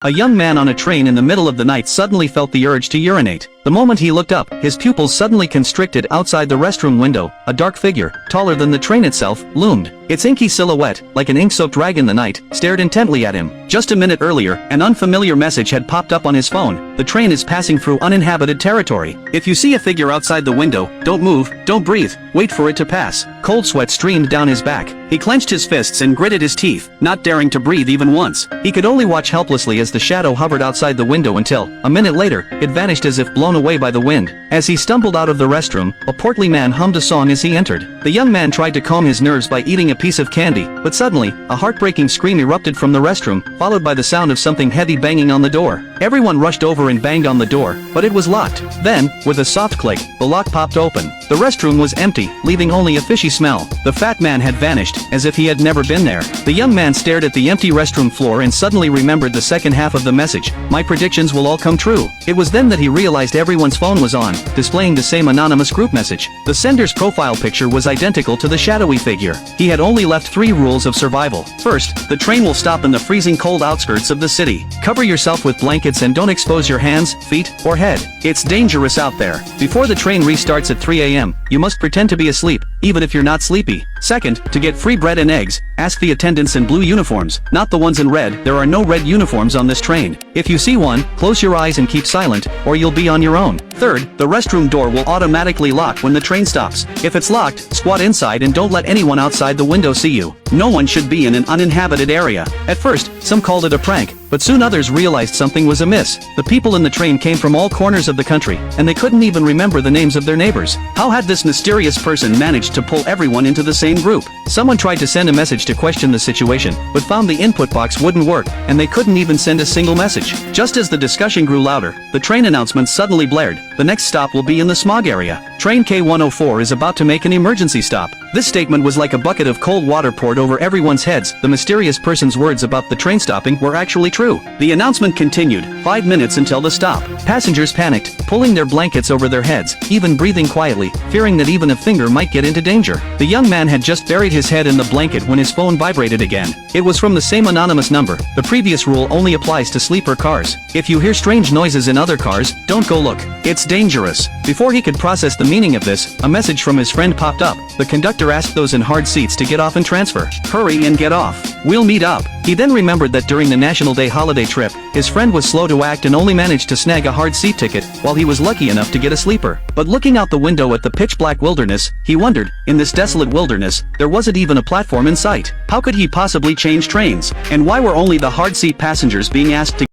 A young man on a train in the middle of the night suddenly felt the urge to urinate. The moment he looked up, his pupils suddenly constricted. Outside the restroom window, a dark figure, taller than the train itself, loomed. Its inky silhouette, like an ink-soaked rag in the night, stared intently at him. Just a minute earlier, an unfamiliar message had popped up on his phone. The train is passing through uninhabited territory. If you see a figure outside the window, don't move, don't breathe, wait for it to pass. Cold sweat streamed down his back. He clenched his fists and gritted his teeth, not daring to breathe even once. He could only watch helplessly as the shadow hovered outside the window until, a minute later, it vanished as if blown away by the wind. As he stumbled out of the restroom, a portly man hummed a song as he entered. The young man tried to calm his nerves by eating a piece of candy, but suddenly, a heartbreaking scream erupted from the restroom, followed by the sound of something heavy banging on the door. Everyone rushed over and banged on the door, but it was locked. Then, with a soft click, the lock popped open. The restroom was empty, leaving only a fishy smell. The fat man had vanished, as if he had never been there. The young man stared at the empty restroom floor and suddenly remembered the second half of the message. My predictions will all come true. It was then that he realized everyone's phone was on, displaying the same anonymous group message. The sender's profile picture was identical to the shadowy figure. He had only left 3 rules of survival. First, the train will stop in the freezing cold outskirts of the city. Cover yourself with blankets and don't expose your hands, feet, or head. It's dangerous out there. Before the train restarts at 3 a.m., you must pretend to be asleep, even if you're not sleepy. Second, to get free bread and eggs, ask the attendants in blue uniforms, not the ones in red. There are no red uniforms on this train. If you see one, close your eyes and keep silent, or you'll be on your own. Third, the restroom door will automatically lock when the train stops. If it's locked, squat inside and don't let anyone outside the window see you. No one should be in an uninhabited area. At first, some called it a prank, but soon others realized something was amiss. The people in the train came from all corners of the country, and they couldn't even remember the names of their neighbors. How had this mysterious person managed to pull everyone into the same group? Someone tried to send a message to question the situation, but found the input box wouldn't work, and they couldn't even send a single message. Just as the discussion grew louder, the train announcement suddenly blared. The next stop will be in the smog area. Train K104 is about to make an emergency stop. This statement was like a bucket of cold water poured over everyone's heads. The mysterious person's words about the train stopping were actually true. The announcement continued, 5 minutes until the stop. Passengers panicked, pulling their blankets over their heads, even breathing quietly, fearing that even a finger might get into danger. The young man had just buried his head in the blanket when his phone vibrated again. It was from the same anonymous number. The previous rule only applies to sleeper cars. If you hear strange noises in other cars, don't go look. It's dangerous. Before he could process the meaning of this, a message from his friend popped up. The conductor asked those in hard seats to get off and transfer. Hurry and get off. We'll meet up. He then remembered that during the National Day holiday trip, his friend was slow to act and only managed to snag a hard seat ticket, while he was lucky enough to get a sleeper. But looking out the window at the pitch-black wilderness, he wondered, in this desolate wilderness, there wasn't even a platform in sight. How could he possibly change trains? And why were only the hard seat passengers being asked to